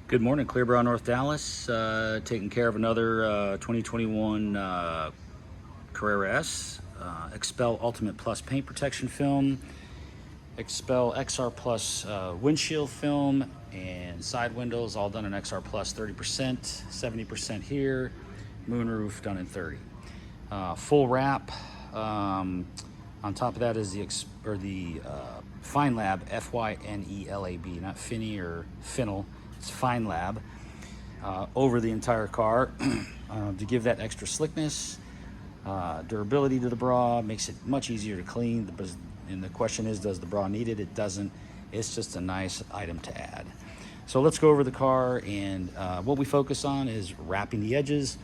Good morning, Clearbrow, North Dallas. Taking care of another 2021 Carrera S, XPEL Ultimate Plus paint protection film, XPEL XR Plus windshield film, and side windows all done in XR Plus 30%, 70% here, moonroof done in 30. Full wrap. On top of that is the Fine Lab, FYNELAB, not Finny or Finnel. It's Fine Lab over the entire car to give that extra slickness, durability to the bra, makes it much easier to clean. And the question is, does the bra need it? It doesn't. It's just a nice item to add. So let's go over the car, and what we focus on is wrapping the edges.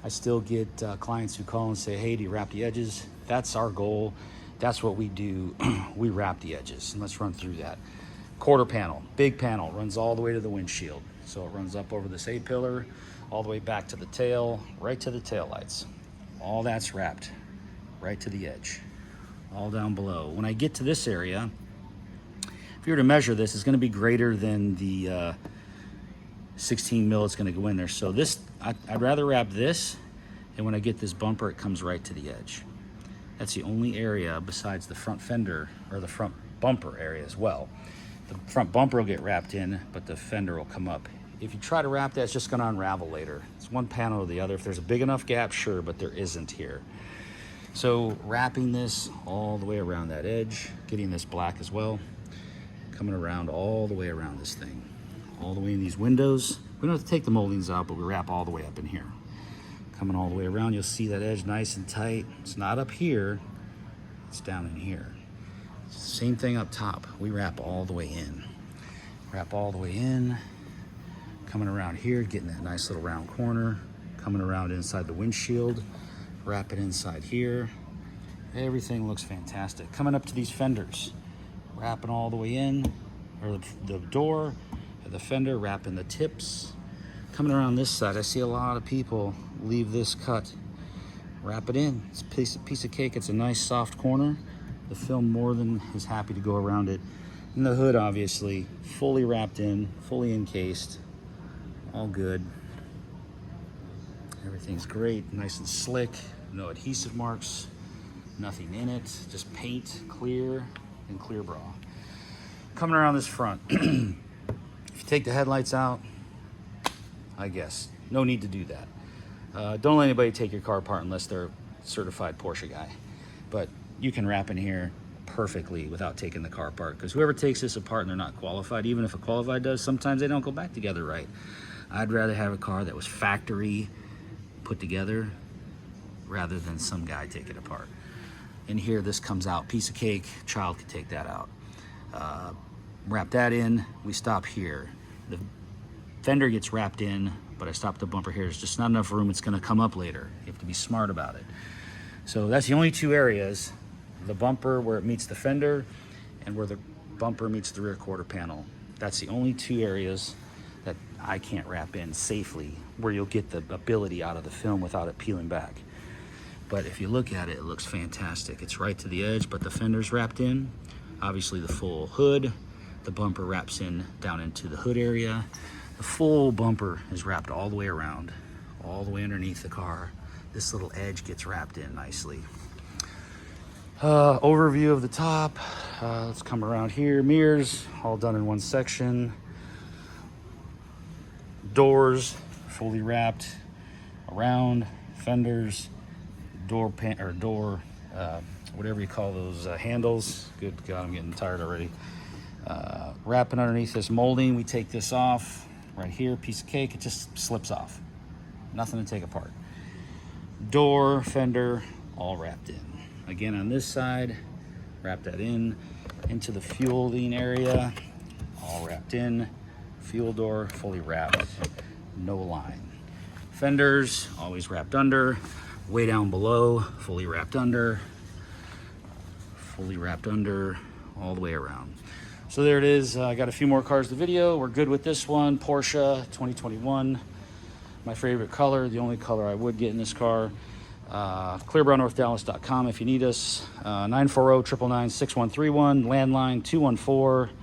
I still get clients who call and say, hey, do you wrap the edges? That's our goal. That's what we do. We wrap the edges, and let's run through that. Quarter panel, big panel, runs all the way to the windshield. So it runs up over this A-pillar, all the way back to the tail, right to the tail lights. All that's wrapped right to the edge, all down below. When I get to this area, if you were to measure this, it's gonna be greater than the 16 mil it's gonna go in there. So this, I'd rather wrap this, and when I get this bumper, it comes right to the edge. That's the only area besides the front fender, or the front bumper area as well. The front bumper will get wrapped in, but the fender will come up. If you try to wrap that, it's just gonna unravel later. It's one panel or the other. If there's a big enough gap, sure, but there isn't here. So wrapping this all the way around that edge, getting this black as well, coming around all the way around this thing, all the way in these windows. We don't have to take the moldings out, but we wrap all the way up in here. Coming all the way around, you'll see that edge nice and tight. It's not up here, it's down in here. Same thing up top. We wrap all the way in. Wrap all the way in. Coming around here, getting that nice little round corner. Coming around inside the windshield. Wrap it inside here. Everything looks fantastic. Coming up to these fenders. Wrapping all the way in. Or the door, the fender, wrapping the tips. Coming around this side, I see a lot of people leave this cut. Wrap it in. It's a piece of cake. It's a nice soft corner. The film more than is happy to go around it. And the hood, obviously, fully wrapped in, fully encased, all good. Everything's great, nice and slick, no adhesive marks, nothing in it, just paint, clear, and clear bra. Coming around this front, if you take the headlights out, I guess, no need to do that. Don't let anybody take your car apart unless they're a certified Porsche guy. But you can wrap in here perfectly without taking the car apart, because whoever takes this apart and they're not qualified, even if a qualified does, sometimes they don't go back together right. I'd rather have a car that was factory put together rather than some guy take it apart. In here, this comes out, piece of cake, child could take that out. Wrap that in, we stop here. The fender gets wrapped in, but I stop the bumper here. There's just not enough room, it's gonna come up later. You have to be smart about it. So that's the only two areas, the bumper where it meets the fender and where the bumper meets the rear quarter panel. That's the only two areas that I can't wrap in safely, where you'll get the ability out of the film without it peeling back. But if you look at it, it looks fantastic. It's right to the edge, but the fender's wrapped in. Obviously the full hood, the bumper wraps in down into the hood area. The full bumper is wrapped all the way around, all the way underneath the car. This little edge gets wrapped in nicely. Overview of the top. Let's come around here. Mirrors, all done in one section. Doors, fully wrapped around. Fenders, whatever you call those handles. Good God, I'm getting tired already. Wrapping underneath this molding. We take this off right here, piece of cake. It just slips off. Nothing to take apart. Door, fender, all wrapped in. Again, on this side, wrap that in into the fueling area, all wrapped in. Fuel door, fully wrapped, no line. Fenders, always wrapped under. Way down below, fully wrapped under, all the way around. So there it is. I got a few more cars to video. We're good with this one, Porsche 2021. My favorite color, the only color I would get in this car. ClearbrowNorthDallas.com if you need us. 940-999-6131, landline 214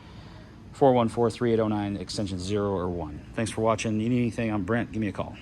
414-3809, extension 0 or 1. Thanks for watching. You need anything, I'm Brent. Give me a call.